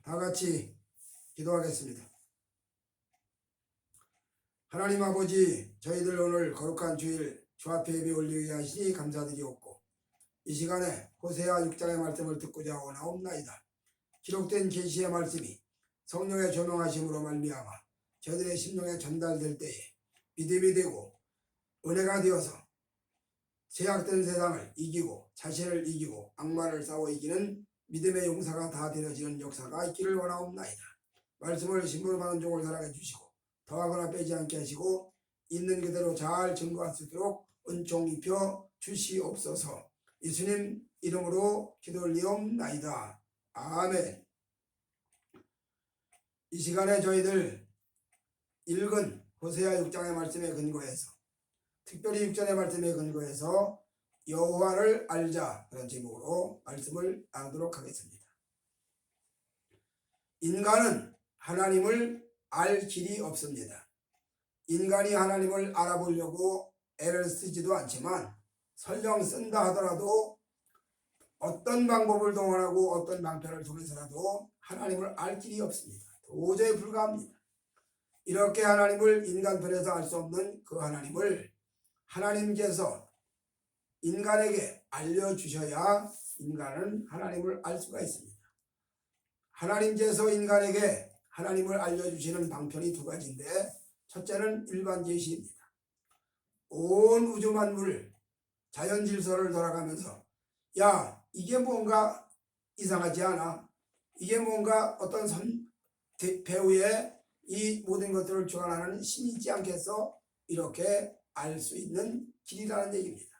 다 같이 기도하겠습니다. 하나님 아버지, 저희들 오늘 거룩한 주일 주 앞에 예배 올리게 하시니 감사드리옵고, 이 시간에 호세아 6장의 말씀을 듣고자 원하옵나이다. 기록된 계시의 말씀이 성령의 조명하심으로 말미암아 저희들의 심령에 전달될 때에 믿음이 되고 은혜가 되어서 제약된 세상을 이기고 자신을 이기고 악마를 싸워 이기는 믿음의 용사가 다 되어지는 역사가 있기를 원하옵나이다. 말씀을 신부로 받은 종을 사랑해 주시고 더하거나 빼지 않게 하시고 있는 그대로 잘 증거할 수 있도록 은총 입혀 주시옵소서. 예수님 이름으로 기도 올리옵나이다. 아멘. 이 시간에 저희들 읽은 호세아 6장의 말씀에 근거해서, 특별히 6장의 말씀에 근거해서 여호와를 알자, 그런 제목으로 말씀을 나누도록 하겠습니다. 인간은 하나님을 알 길이 없습니다. 인간이 하나님을 알아보려고 애를 쓰지도 않지만 설령 쓴다 하더라도 어떤 방법을 동원하고 어떤 방편을 통해서라도 하나님을 알 길이 없습니다. 도저히 불가합니다. 이렇게 하나님을 인간편에서 알 수 없는 그 하나님을 하나님께서 인간에게 알려주셔야 인간은 하나님을 알 수가 있습니다. 하나님께서 인간에게 하나님을 알려주시는 방편이 두 가지인데, 첫째는 일반 계시입니다. 온 우주 만물 자연 질서를 돌아가면서 야, 이게 뭔가 이상하지 않아? 이게 뭔가 어떤 배후에 이 모든 것들을 주관하는 신이 있지 않겠어? 이렇게 알 수 있는 길이라는 얘기입니다.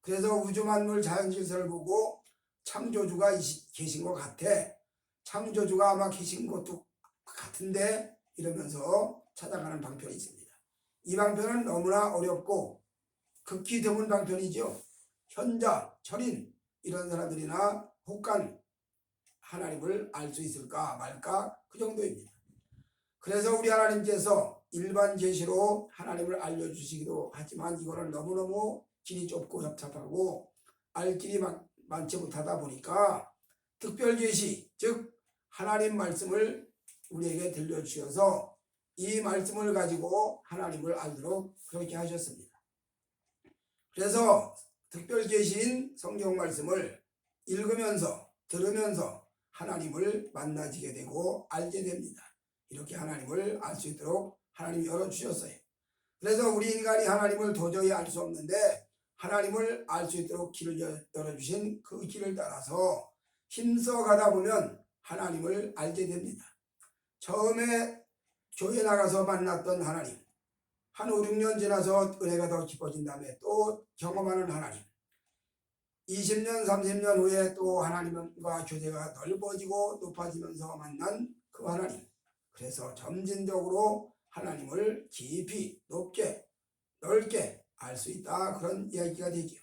그래서 우주 만물 자연 질서를 보고 창조주가 계신 것 같아, 창조주가 아마 계신 것도 같은데, 이러면서 찾아가는 방편이 있습니다. 이 방편은 너무나 어렵고 극히 드문 방편이죠. 현자, 철인 이런 사람들이나 혹간 하나님을 알 수 있을까 말까, 그 정도입니다. 그래서 우리 하나님께서 일반 계시로 하나님을 알려주시기도 하지만 이거는 너무너무 길이 좁고 협착하고 알 길이 많지 못하다 보니까 특별 계시, 즉 하나님 말씀을 우리에게 들려주셔서 이 말씀을 가지고 하나님을 알도록 그렇게 하셨습니다. 그래서 특별 계시인 성경 말씀을 읽으면서 들으면서 하나님을 만나지게 되고 알게 됩니다. 이렇게 하나님을 알 수 있도록 하나님이 열어주셨어요. 그래서 우리 인간이 하나님을 도저히 알 수 없는데 하나님을 알 수 있도록 길을 열어주신 그 길을 따라서 힘써 가다 보면 하나님을 알게 됩니다. 처음에 교회 나가서 만났던 하나님, 한 5, 6년 지나서 은혜가 더 깊어진 다음에 또 경험하는 하나님, 20년, 30년 후에 또 하나님과 교제가 넓어지고 높아지면서 만난 그 하나님, 그래서 점진적으로 하나님을 깊이 높게 넓게 알 수 있다, 그런 이야기가 되죠.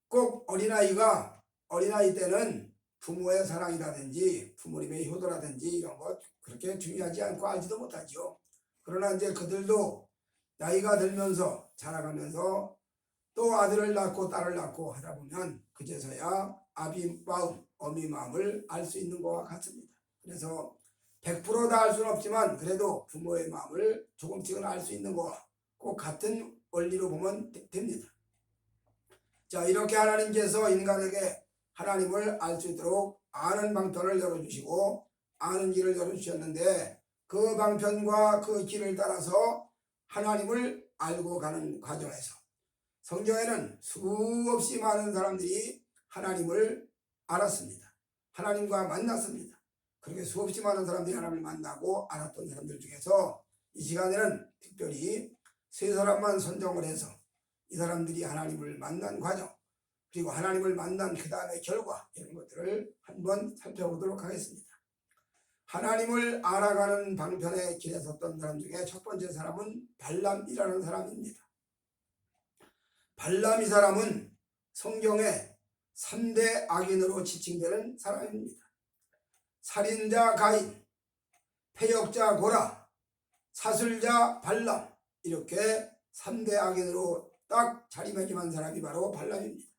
꼭 어린아이 때는 부모의 사랑이라든지 부모님의 효도라든지 이런 것 그렇게 중요하지 않고 알지도 못하죠. 그러나 이제 그들도 나이가 들면서 자라가면서 또 아들을 낳고 딸을 낳고 하다 보면 그제서야 아비 마음, 어미 마음을 알 수 있는 것과 같습니다. 그래서 100% 다 알 수는 없지만 그래도 부모의 마음을 조금씩은 알 수 있는 것과 꼭 같은 원리로 보면 됩니다. 자, 이렇게 하나님께서 인간에게 하나님을 알 수 있도록 아는 방편을 열어주시고 아는 길을 열어주셨는데, 그 방편과 그 길을 따라서 하나님을 알고 가는 과정에서 성경에는 수없이 많은 사람들이 하나님을 알았습니다. 하나님과 만났습니다. 그렇게 수없이 많은 사람들이 하나님을 만나고 알았던 사람들 중에서 이 시간에는 특별히 세 사람만 선정을 해서 이 사람들이 하나님을 만난 과정, 그리고 하나님을 만난 그 다음의 결과, 이런 것들을 한번 살펴보도록 하겠습니다. 하나님을 알아가는 방편의 길에 섰던 사람 중에 첫 번째 사람은 발람이라는 사람입니다. 발람 이 사람은 성경에 3대 악인으로 지칭되는 사람입니다. 살인자 가인, 패역자 고라, 사술자 발람, 이렇게 3대 악인으로 딱 자리매김한 사람이 바로 발람입니다.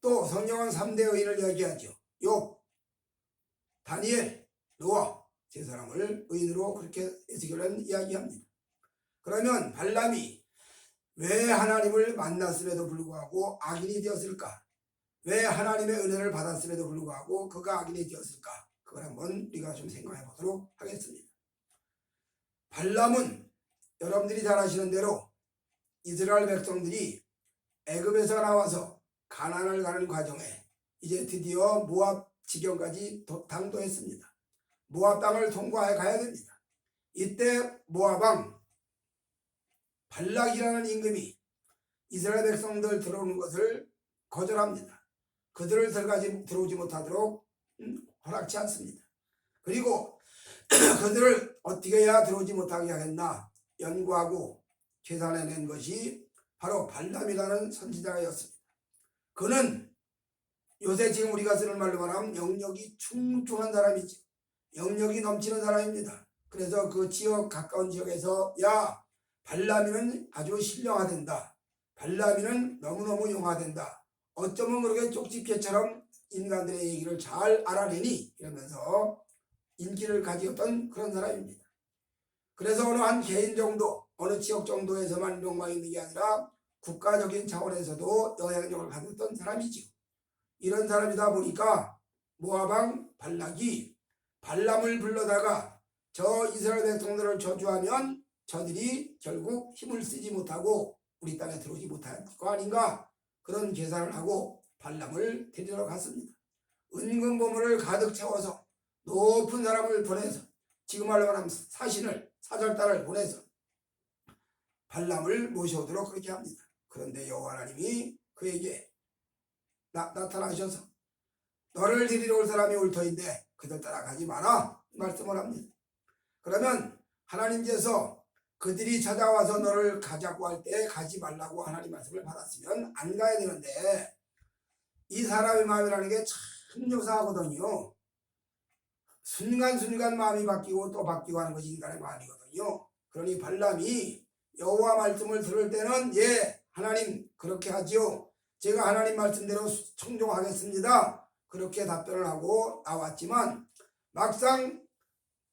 또 성경은 3대 의인을 이야기하죠. 욥, 다니엘, 노아 세 사람을 의인으로 그렇게 에스겔은 이야기합니다. 그러면 발람이 왜 하나님을 만났음에도 불구하고 악인이 되었을까? 왜 하나님의 은혜를 받았음에도 불구하고 그가 악인이 되었을까? 그걸 한번 우리가 좀 생각해 보도록 하겠습니다. 발람은 여러분들이 잘 아시는 대로 이스라엘 백성들이 애굽에서 나와서 가나안을 가는 과정에 이제 드디어 모압 지경까지 당도했습니다. 모압 땅을 통과해 가야 됩니다. 이때 모압 왕 발락이라는 임금이 이스라엘 백성들 들어오는 것을 거절합니다. 그들을 들어오지 못하도록 허락치 않습니다. 그리고 그들을 어떻게 해야 들어오지 못하게 하겠나 연구하고 계산해낸 것이 바로 발람이라는 선지자였습니다. 그는 요새 지금 우리가 쓰는 말로 말하면 영역이 충충한 사람이지, 영역이 넘치는 사람입니다. 그래서 그 지역 가까운 지역에서 야 발람이는 아주 신령하단다, 발람이는 너무너무 용하단다, 어쩌면 그렇게 쪽집게처럼 인간들의 얘기를 잘 알아내니 이러면서 인기를 가지었던 그런 사람입니다. 그래서 어느 한 개인 정도 어느 지역 정도에서만 명망이 있는 게 아니라 국가적인 차원에서도 영향력을 가졌던 사람이지요. 이런 사람이다 보니까 모압왕 발락이 발람을 불러다가 저 이스라엘 백성들을 저주하면 저들이 결국 힘을 쓰지 못하고 우리 땅에 들어오지 못할 거 아닌가, 그런 계산을 하고 발람을 데리러 갔습니다. 은근 보물을 가득 채워서 높은 사람을 보내서, 지금 말로 하면 사절단을 보내서 발람을 모셔오도록 그렇게 합니다. 그런데 여호와 하나님이 그에게 나타나셔서 너를 데리러 올 사람이 올 터인데 그들 따라가지 마라 말씀을 합니다. 그러면 하나님께서 그들이 찾아와서 너를 가자고 할 때 가지 말라고 하나님 말씀을 받았으면 안 가야 되는데, 이 사람의 마음이라는 게 참 요사하거든요. 순간순간 마음이 바뀌고 또 바뀌고 하는 것이 인간의 마음이거든요. 그러니 발람이 여호와 말씀을 들을 때는 예 하나님 그렇게 하지요, 제가 하나님 말씀대로 청종하겠습니다, 그렇게 답변을 하고 나왔지만 막상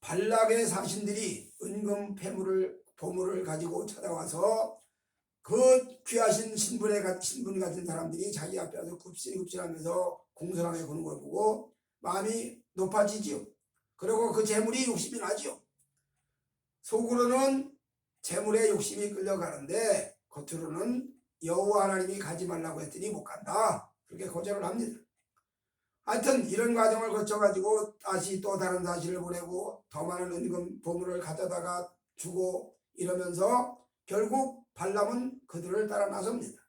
발락의 사신들이 은금 보물을 가지고 찾아와서 그 귀하신 신분 가진 사람들이 자기 앞에 와서 굽실굽실하면서 공손하게 보는 걸 보고 마음이 높아지지요. 그리고 그 재물이 욕심이 나지요. 속으로는 재물에 욕심이 끌려가는데 겉으로는 여호와 하나님이 가지 말라고 했더니 못 간다, 그렇게 거절을 합니다. 하여튼 이런 과정을 거쳐가지고 다시 또 다른 사실을 보내고 더 많은 은금 보물을 가져다가 주고 이러면서 결국 발람은 그들을 따라 나섭니다.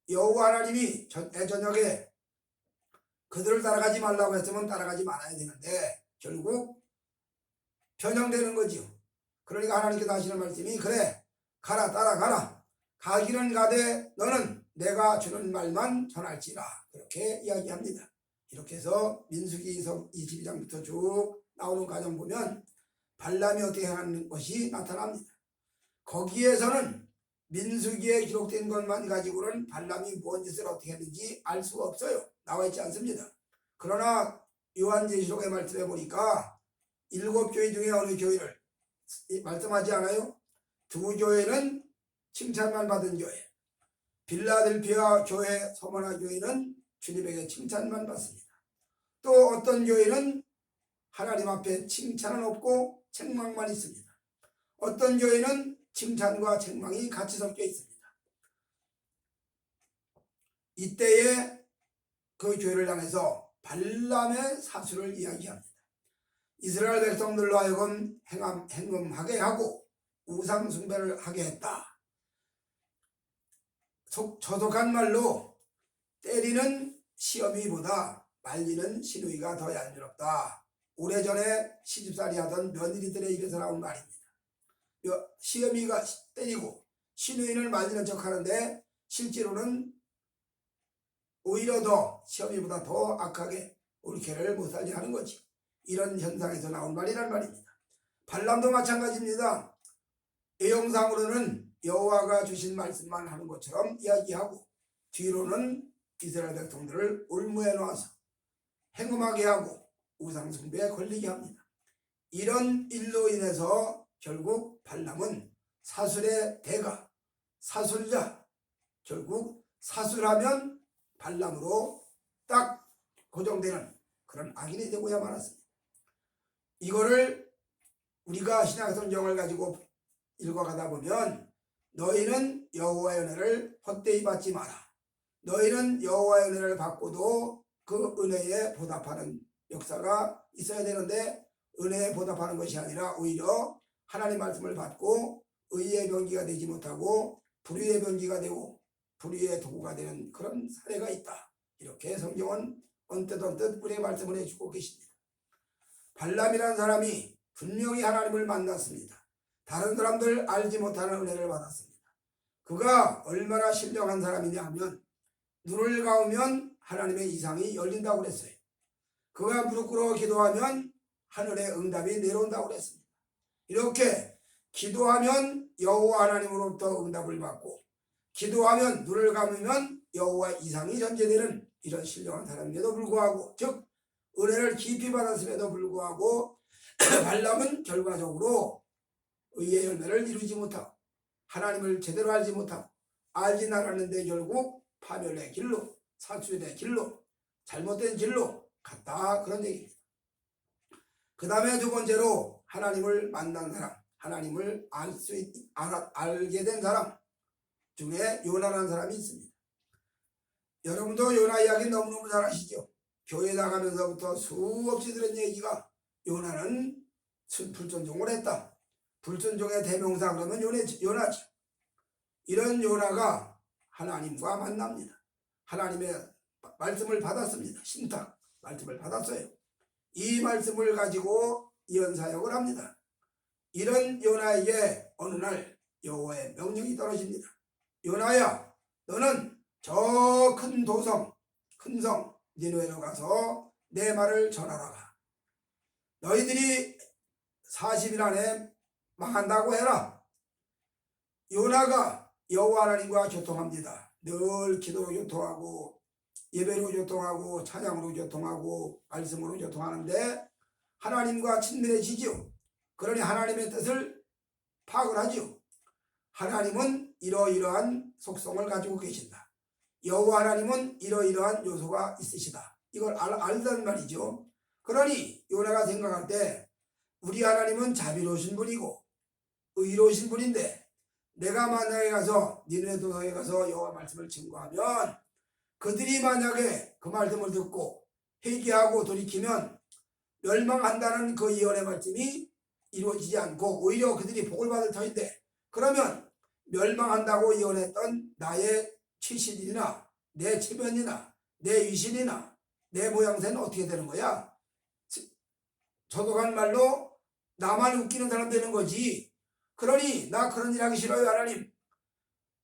여호와 하나님이 저녁에 그들을 따라가지 말라고 했으면 따라가지 말아야 되는데 결국 변형되는 거지요. 그러니까 하나님께서 하시는 말씀이 그래 가라, 따라가라, 가기는 가되 너는 내가 주는 말만 전할지라, 그렇게 이야기합니다. 이렇게 해서 민수기서 22장부터 쭉 나오는 과정 보면 발람이 어떻게 하는 것이 나타납니다. 거기에서는 민수기에 기록된 것만 가지고는 발람이 무슨 짓을 어떻게 했는지 알 수가 없어요. 나와 있지 않습니다. 그러나 요한계시록의 말씀해 보니까 7교회 중에 어느 교회를 말씀하지 않아요? 2교회는 칭찬만 받은 교회, 빌라델피아 교회, 서머나 교회는 주님에게 칭찬만 받습니다. 또 어떤 교회는 하나님 앞에 칭찬은 없고 책망만 있습니다. 어떤 교회는 칭찬과 책망이 같이 섞여 있습니다. 이때에 그 교회를 향해서 발람의 사수를 이야기합니다. 이스라엘 백성들로 하여금 행음하게 하고 우상 숭배를 하게 했다. 저속한 말로 때리는 시어미보다 말리는 시누이가 더 얄미롭다. 오래전에 시집살이 하던 며느리들의 입에서 나온 말입니다. 시어미가 때리고 시누이를 말리는 척 하는데 실제로는 오히려 더 시어미보다 더 악하게 올케를 못 살게 하는 거지. 이런 현상에서 나온 말이란 말입니다. 발람도 마찬가지입니다. 내용상으로는 여호와가 주신 말씀만 하는 것처럼 이야기하고 뒤로는 이스라엘 백성들을 올무에 놓아서 행음하게 하고 우상 숭배에 걸리게 합니다. 이런 일로 인해서 결국 발람은 사술의 대가, 사술자, 결국 사술하면 발람으로 딱 고정되는 그런 악인이 되고야 말았습니다. 이거를 우리가 신약 성경을 가지고 읽어가다 보면 너희는 여호와의 은혜를 헛되이 받지 마라. 너희는 여호와의 은혜를 받고도 그 은혜에 보답하는 역사가 있어야 되는데 은혜에 보답하는 것이 아니라 오히려 하나님 말씀을 받고 의의 병기가 되지 못하고 불의의 병기가 되고 불의의 도구가 되는 그런 사례가 있다. 이렇게 성경은 언뜻 우리의 말씀을 해주고 계십니다. 발람이라는 사람이 분명히 하나님을 만났습니다. 다른 사람들 알지 못하는 은혜를 받았습니다. 그가 얼마나 신령한 사람이냐 하면 눈을 감으면 하나님의 이상이 열린다고 그랬어요. 그가 무릎 꿇어 기도하면 하늘의 응답이 내려온다고 그랬습니다. 이렇게 기도하면 여호와 하나님으로부터 응답을 받고 기도하면 눈을 감으면 여호와 이상이 전제되는 이런 신령한 사람임에도 불구하고 즉 은혜를 깊이 받았음에도 불구하고 발람은 결과적으로 의의 열매를 이루지 못하고 하나님을 제대로 알지 못하고 알진 않았는데 결국 파멸의 길로 사수의 길로 잘못된 길로 갔다 그런 얘기입니다. 그 다음에 두 번째로 하나님을 만난 사람, 하나님을 알게 된 사람 중에 요나라는 사람이 있습니다. 여러분도 요나 이야기 너무너무 잘 아시죠? 교회 나가면서부터 수없이 들은 얘기가 요나는 불순종을 했다. 불순종의 대명사 그러면 요나죠. 이런 요나가 하나님과 만납니다. 하나님의 말씀을 받았습니다. 신탁 말씀을 받았어요. 이 말씀을 가지고 예언사역을 합니다. 이런 요나에게 어느 날 여호와의 명령이 떨어집니다. 요나야, 너는 저 큰 도성, 큰 성 니느웨로 가서 내 말을 전하라가. 너희들이 40일 안에 망한다고 해라. 요나가 여호와 하나님과 교통합니다. 늘 기도로 교통하고 예배로 교통하고 찬양으로 교통하고 말씀으로 교통하는데 하나님과 친밀해지죠. 그러니 하나님의 뜻을 파악을 하죠. 하나님은 이러이러한 속성을 가지고 계신다. 여호와 하나님은 이러이러한 요소가 있으시다. 이걸 알단 말이죠. 그러니 요나가 생각할 때 우리 하나님은 자비로우신 분이고 의로우신 분인데 내가 만약에 가서 니느웨 도성에 가서 여호와 말씀을 증거하면 그들이 만약에 그 말씀을 듣고 회개하고 돌이키면 멸망한다는 그 예언의 말씀이 이루어지지 않고 오히려 그들이 복을 받을 터인데 그러면 멸망한다고 예언했던 나의 최신이나 내 체면이나 내 위신이나 내 모양새는 어떻게 되는 거야? 저도간 말로 나만 웃기는 사람 되는 거지. 그러니 나 그런 일 하기 싫어요.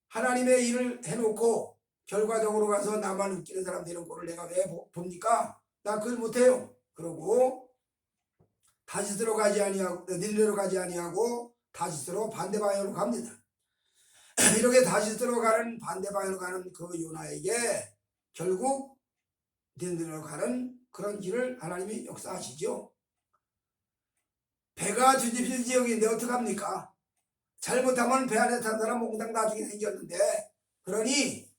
하나님의 일을 해놓고 결과적으로 가서 나만 웃기는 사람 되는 꼴을 내가 왜 봅니까? 나 그걸 못해요. 그러고 다시스로 가지 아니하고 니느웨로 가지 아니하고 다시스로 반대 방향으로 갑니다. 이렇게 다시스로 가는 반대 방향으로 가는 그 요나에게 결국 니느웨로 가는 그런 길을 하나님이 역사하시죠. 배가 뒤집힐 지역인데 어떡합니까? 잘못하면 배 안에 탄 사람 몽땅 나중에 생겼는데 그러니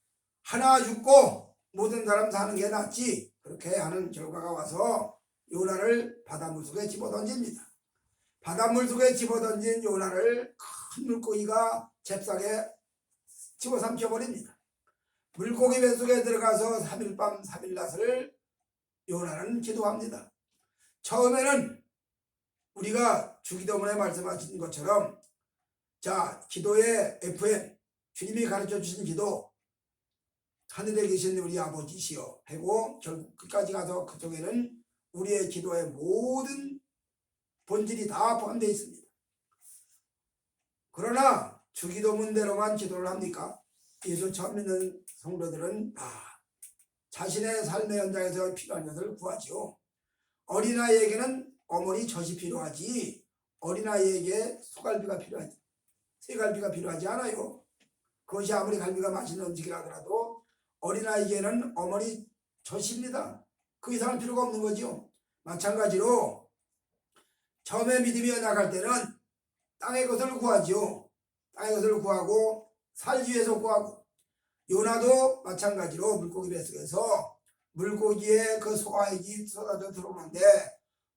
하나 죽고 모든 사람 사는 게 낫지. 그렇게 하는 결과가 와서 요나를 바닷물 속에 집어던집니다. 바닷물 속에 집어던진 요나를 큰 물고기가 잽싸게 집어삼켜버립니다. 물고기 뱃속에 들어가서 3일 밤 3일 낮을 요나는 기도합니다. 처음에는 우리가 주기도문에 말씀하신 것처럼 자 기도의 FM 주님이 가르쳐 주신 기도 하늘에 계신 우리 아버지시여 하고 결국 끝까지 가서 그쪽에는 우리의 기도의 모든 본질이 다 포함되어 있습니다. 그러나 주기도문대로만 기도를 합니까? 예수 처음 믿는 성도들은 자신의 삶의 현장에서 필요한 것을 구하지요. 어린아이에게는 어머니 젖이 필요하지 어린아이에게 소갈비가 필요하지 새갈비가 필요하지 않아요. 그것이 아무리 갈비가 맛있는 음식이라 하더라도 어린아이에게는 어머니 젖입니다. 그 이상은 필요가 없는 거죠. 마찬가지로 처음에 믿음이 연약할 때는 땅의 것을 구하지요. 땅의 것을 구하고 살기 위해서 구하고, 요나도 마찬가지로 물고기 뱃속에서 물고기의 그 소화액이 쏟아져 들어오는데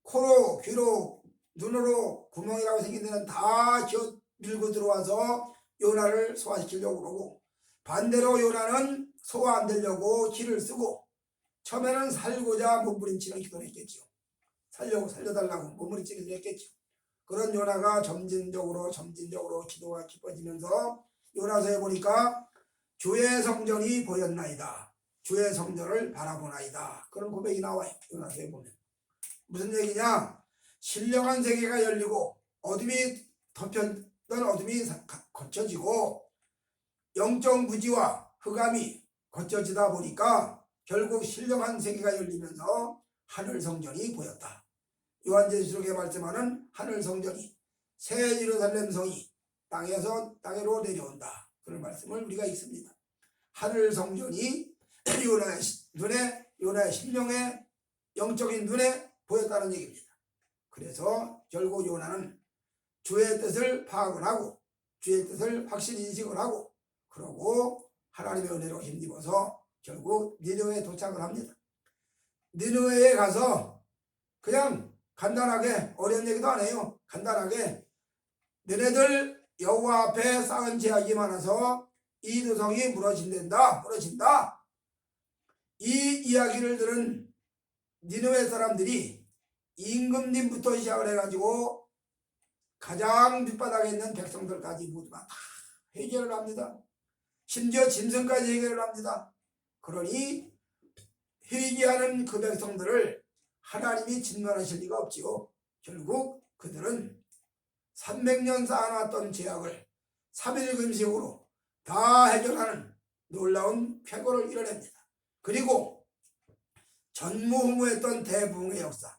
코로, 귀로, 눈으로 구멍이라고 생긴 데는 다 밀고 들어와서 요나를 소화시키려고 그러고, 반대로 요나는 소화 안 되려고 기를 쓰고, 처음에는 살고자 몸부림치는 기도를 했겠죠. 살려달라고 몸부림치는 기도를 했겠죠. 그런 요나가 점진적으로 기도가 깊어지면서 요나서에 보니까 주의 성전이 보였나이다, 주의 성전을 바라보나이다, 그런 고백이 나와요. 요나서에 보면 무슨 얘기냐, 신령한 세계가 열리고 어둠이 덮였던 어둠이 거쳐지고 영적 무지와 흑암이 거쳐지다 보니까 결국 신령한 세계가 열리면서 하늘 성전이 보였다. 요한계시록에 말씀하는 하늘 성전이, 새 예루살렘 성이 땅으로 내려온다, 그런 말씀을 우리가 읽습니다. 하늘 성전이 요나의 심령의 영적인 눈에 보였다는 얘기입니다. 그래서 결국 요나는 주의 뜻을 파악을 하고 주의 뜻을 확실히 인식을 하고, 그러고 하나님의 은혜로 힘입어서 결국 니느웨에 도착을 합니다. 니느웨에 가서 그냥 간단하게, 어려운 얘기도 안 해요. 간단하게 너네들 여호와 앞에 쌓은 죄악이 많아서 이 도성이 무너진다. 이 이야기를 들은 니느웨 사람들이 임금님부터 시작을 해가지고 가장 밑바닥에 있는 백성들까지 모두가 다 해결을 합니다. 심지어 짐승까지 해결을 합니다. 그러니 회개하는 그 백성들을 하나님이 진멸하실 리가 없지요. 결국 그들은 300년 쌓아놨던 죄악을 3일 금식으로 다 해결하는 놀라운 쾌거를 이뤄냅니다. 그리고 전무후무했던 대부흥의 역사,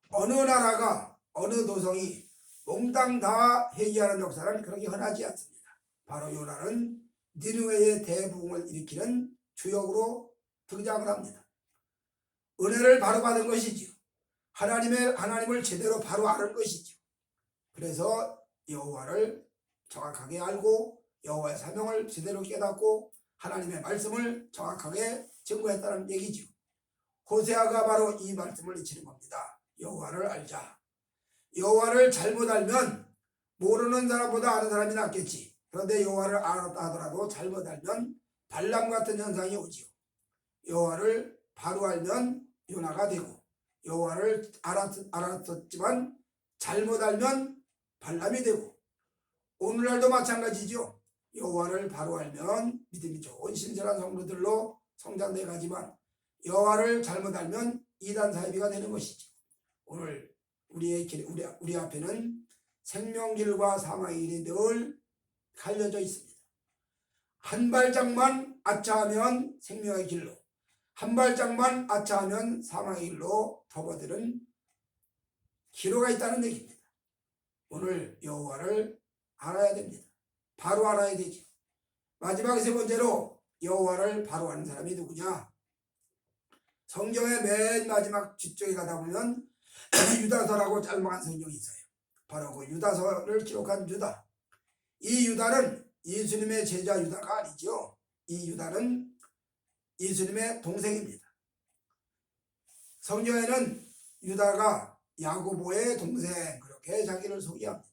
어느 나라가 어느 도성이 몽땅 다 회개하는 역사는 그렇게 흔하지 않습니다. 바로 요나는 니느웨의 대부흥을 일으키는 주역으로 등장을 합니다. 은혜를 바로 받은 것이지요. 하나님을 제대로 바로 아는 것이지요. 그래서 여호와를 정확하게 알고 여호와의 사명을 제대로 깨닫고 하나님의 말씀을 정확하게 증거했다는 얘기죠. 호세아가 바로 이 말씀을 잊히는 겁니다. 여호와를 알자. 여호와를 잘못 알면 모르는 사람보다 아는 사람이 낫겠지. 그런데 여호와를 알았다 하더라도 잘못 알면 발람 같은 현상이 오지요. 여호와를 바로 알면 요나가 되고, 여호와를 알았었지만 잘못 알면 발람이 되고, 오늘날도 마찬가지죠. 여호와를 바로 알면 믿음이 좋은 신실한 성도들로 성장돼 가지만 여호와를 잘못 알면 이단 사이비가 되는 것이죠. 오늘 우리 앞에는 생명길과 사망의 길이 늘 갈려져 있습니다. 한 발짝만 아차하면 생명의 길로, 한 발짝만 아차하면 사망의 길로 접어드는 기로가 있다는 얘기입니다. 오늘 여호와를 알아야 됩니다. 바로 알아야 되죠. 마지막 세 번째로 여호와를 바로 아는 사람이 누구냐? 성경의 맨 마지막 뒤쪽에 가다 보면 유다서라고 짤막한 성경이 있어요. 바로 그 유다서를 기록한 유다. 이 유다는 예수님의 제자 유다가 아니죠. 이 유다는 예수님의 동생입니다. 성경에는 유다가 야고보의 동생, 그렇게 자기를 소개합니다.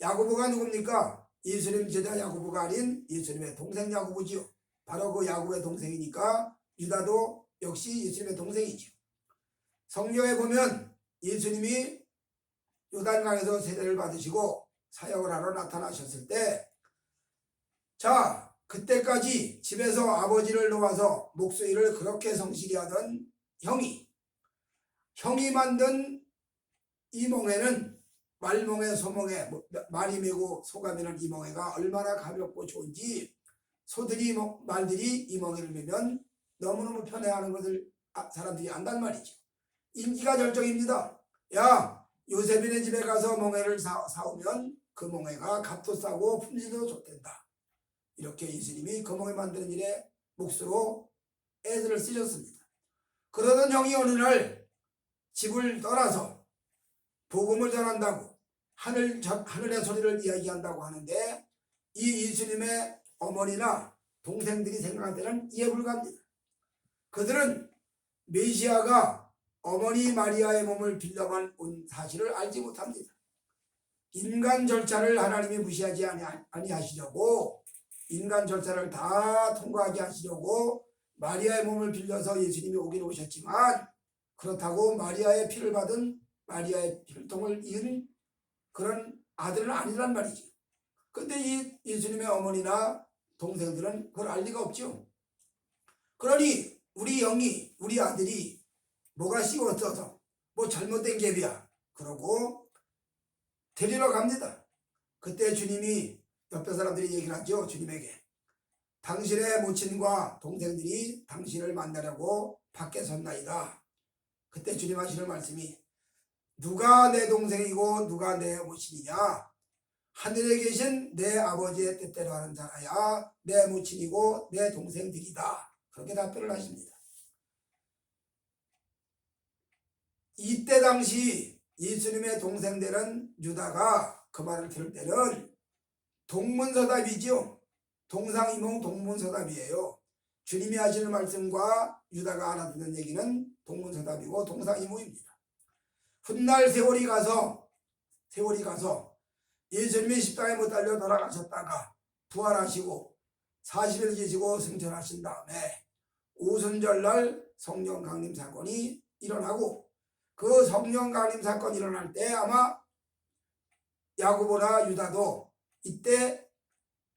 야고보가 누굽니까? 예수님 제자 야고보가 아닌 예수님의 동생 야고보지요. 바로 그 야고보의 동생이니까 유다도 역시 예수님의 동생이죠. 성경에 보면 예수님이 요단강에서 세례를 받으시고 사역을 하러 나타나셨을 때, 자, 그때까지 집에서 아버지를 놓아서 목소리를 그렇게 성실히 하던 형이 만든 이 멍에는, 말멍에 소멍에 말이 메고 소가 메는 이 멍에가 얼마나 가볍고 좋은지 말들이 이 멍에를 메면 너무너무 편해하는 것을 사람들이 안단 말이죠. 인기가 절정입니다. 야, 요셉이네 집에 가서 멍에를 사오면 그 멍에가 값도 싸고 품질도 좋단다. 이렇게 예수님이 그 멍에 만드는 일에 몫으로 애들을 쓰셨습니다. 그러던 형이 어느 날 집을 떠나서 복음을 전한다고 하늘의 소리를 이야기한다고 하는데 이 예수님의 어머니나 동생들이 생각할 때는 이해 불가합니다. 그들은 메시아가 어머니 마리아의 몸을 빌려만 온 사실을 알지 못합니다. 인간 절차를 하나님이 무시하지 아니하시려고 인간 절차를 다 통과하게 하시려고 마리아의 몸을 빌려서 예수님이 오긴 오셨지만 그렇다고 마리아의 피를 받은 마리아의 혈통을 이은 그런 아들은 아니란 말이죠. 근데 이 예수님의 어머니나 동생들은 그걸 알 리가 없죠. 그러니 우리 영이 우리 아들이 뭐가 씌웠어서 뭐 잘못된 갭이야 그러고 데리러 갑니다. 그때 주님이 옆에 사람들이 얘기를 하죠. 주님에게 당신의 모친과 동생들이 당신을 만나려고 밖에 섰나이다. 그때 주님 하시는 말씀이 누가 내 동생이고 누가 내 모친이냐? 하늘에 계신 내 아버지의 뜻대로 하는 자라야 내 모친이고 내 동생들이다. 그렇게 답변을 하십니다. 이때 당시 예수님의 동생들은 유다가 그 말을 들을 때는 동문서답이죠. 동상이몽 동문서답이에요. 주님이 하시는 말씀과 유다가 알아듣는 얘기는 동문서답이고 동상이몽입니다. 훗날 세월이 가서 예수님이 십자가에 못 달려 돌아가셨다가 부활하시고 40일 계시고 승천하신 다음에 오순절날 성령 강림 사건이 일어나고 그 성령 강림 사건이 일어날 때 아마 야고보나 유다도 이때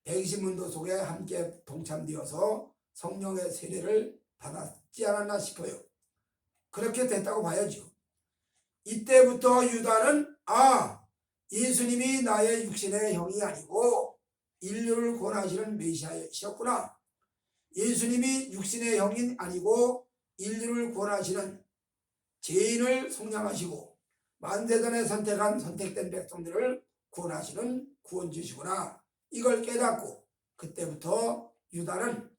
백신문도 속에 함께 동참되어서 성령의 세례를 받았지 않았나 싶어요. 그렇게 됐다고 봐야죠. 이때부터 유다는 예수님이 나의 육신의 형이 아니고 인류를 구원하시는 메시아이셨구나. 예수님이 육신의 형이 아니고 인류를 구원하시는 죄인을 속량하시고 만세전에 선택된 백성들을 구원하시는 구원주시구나. 이걸 깨닫고 그때부터 유다는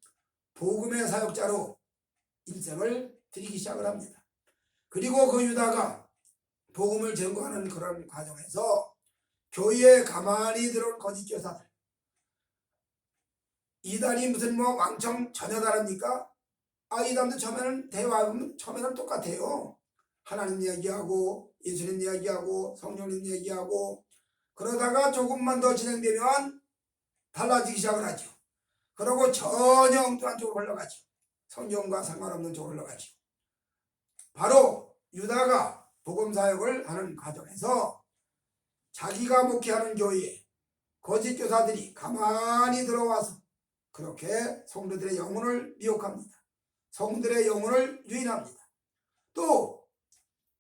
복음의 사역자로 일생을 드리기 시작을 합니다. 그리고 그 유다가 복음을 전거하는 그런 과정에서 교회에 가만히 들어온 거짓 교사들, 이단이 무슨 뭐 왕청 전혀다릅니까? 이단도 처음에는 똑같아요. 하나님 이야기하고 예수님 이야기하고 성령님 이야기하고 그러다가 조금만 더 진행되면 달라지기 시작을 하죠. 그러고 전혀 엉뚱한 쪽으로 흘러가죠. 성경과 상관없는 쪽으로 흘러가죠. 바로 유다가 복음사역을 하는 과정에서 자기가 목회하는 교회에 거짓 교사들이 가만히 들어와서 그렇게 성도들의 영혼을 미혹합니다. 성도들의 영혼을 유인합니다. 또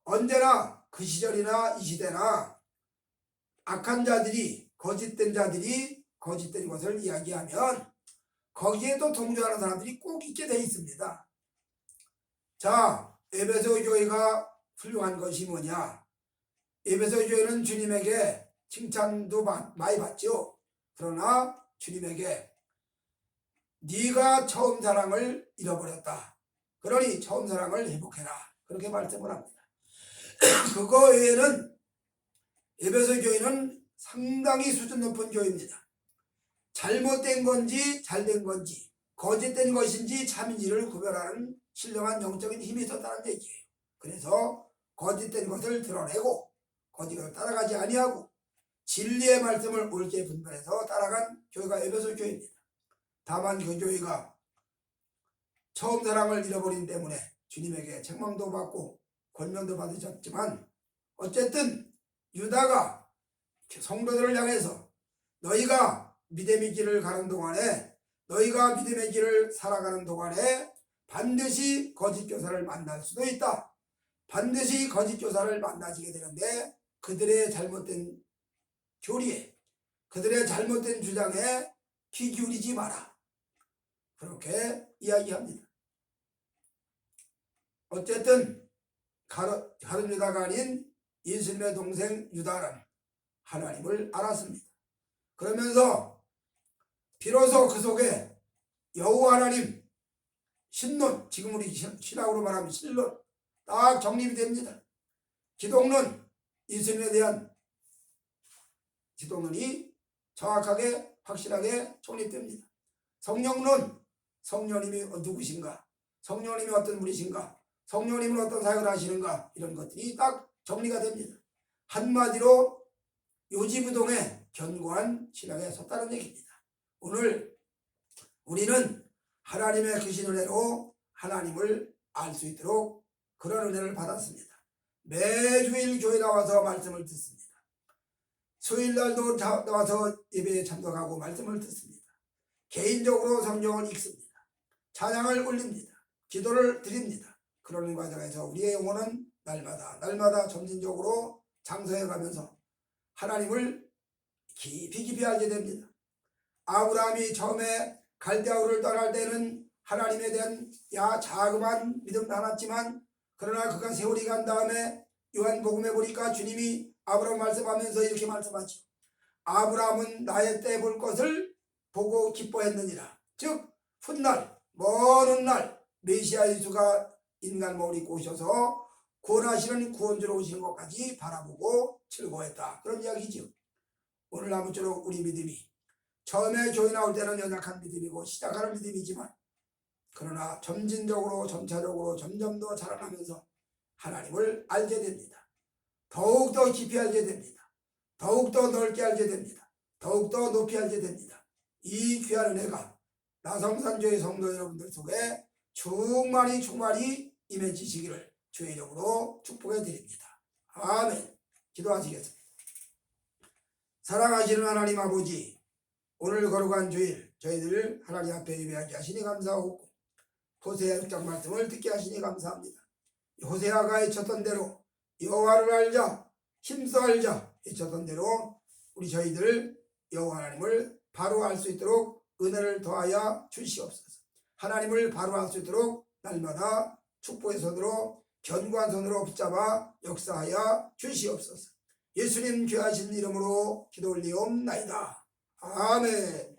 언제나 그 시절이나 이 시대나 악한 자들이 거짓된 것을 이야기하면 거기에 또 동조하는 사람들이 꼭 있게 돼 있습니다. 자, 에베소 교회가 훌륭한 것이 뭐냐? 에베소 교회는 주님에게 칭찬도 많이 받죠. 그러나 주님에게 네가 처음 사랑을 잃어버렸다. 그러니 처음 사랑을 회복해라. 그렇게 말씀을 합니다. 그거 외에는 에베소 교회는 상당히 수준 높은 교회입니다. 잘못된 건지 잘된 건지 거짓된 것인지 참인지를 구별하는 신령한 영적인 힘이 있었다는 얘기예요. 그래서 거짓된 것을 드러내고 거짓을 따라가지 아니하고 진리의 말씀을 옳게 분별해서 따라간 교회가 에베소 교회입니다. 다만 그 교회가 처음 사랑을 잃어버린 때문에 주님에게 책망도 받고 권면도 받으셨지만 어쨌든 유다가 성도들을 향해서 너희가 믿음의 길을 가는 동안에 너희가 믿음의 길을 살아가는 동안에 반드시 거짓 교사를 만날 수도 있다. 반드시 거짓 교사를 만나시게 되는데 그들의 잘못된 교리에 그들의 잘못된 주장에 귀 기울이지 마라. 그렇게 이야기합니다. 어쨌든 가룟 유다가 아닌 예수님의 동생 유다는 하나님을 알았습니다. 그러면서 비로소 그 속에 여호와 하나님 신론, 지금 우리 신학으로 말하면 신론 딱 정립이 됩니다. 기독론, 예수님에 대한 기독론이 정확하게 확실하게 정립됩니다. 성령론, 성령님이 누구신가, 성령님이 어떤 분이신가, 성령님은 어떤 사역을 하시는가, 이런 것들이 딱 정리가 됩니다. 한마디로 요지부동의 견고한 신앙에 섰다는 얘기입니다. 오늘 우리는 하나님의 크신 은혜로 하나님을 알 수 있도록 그런 은혜를 받았습니다. 매주일 교회 나와서 말씀을 듣습니다. 수요일날도 나와서 예배에 참석하고 말씀을 듣습니다. 개인적으로 성경을 읽습니다. 찬양을 올립니다. 기도를 드립니다. 그러는 과정에서 우리의 영혼은 날마다 점진적으로 장성해 가면서 하나님을 깊이 알게 됩니다. 아브라함이 처음에 갈대아우를 떠날 때는 하나님에 대한 자그마한 믿음도 많았지만, 그러나 그가 세월이 간 다음에 요한복음에 보니까 주님이 아브라함 말씀하면서 이렇게 말씀하죠. 아브라함은 나의 때 볼 것을 보고 기뻐했느니라. 즉 훗날 먼 훗날 메시아 예수가 인간 몸을 입고 오셔서 구원하시는 구원주로 오시는 것까지 바라보고 즐거워했다. 그런 이야기죠. 오늘 아무쪼록 우리 믿음이 처음에 교회 나올 때는 연약한 믿음이고 시작하는 믿음이지만, 그러나 점진적으로 점차적으로 점점 더 자라나면서 하나님을 알게 됩니다. 더욱더 깊이 알게 됩니다. 더욱더 넓게 알게 됩니다. 더욱더 높이 알게 됩니다. 이 귀한 은혜가 나성산교회 성도 여러분들 속에 충만히 임해지시기를 주의 이름으로 축복해 드립니다. 아멘. 기도하시겠습니다. 사랑하시는 하나님 아버지, 오늘 거룩한 주일 저희들 하나님 앞에 예배하게 하시니 감사하고 호세아 6장 말씀을 듣게 하시니 감사합니다. 호세아가 외쳤던 대로 여호와를 알자, 힘써 알자 외쳤던 대로 우리 저희들 여호와 하나님을 바로 알 수 있도록 은혜를 더하여 주시옵소서. 하나님을 바로 알 수 있도록 날마다 축복의 손으로 견고한 손으로 붙잡아 역사하여 주시옵소서. 예수님 귀하신 이름으로 기도 올리옵나이다. 아멘.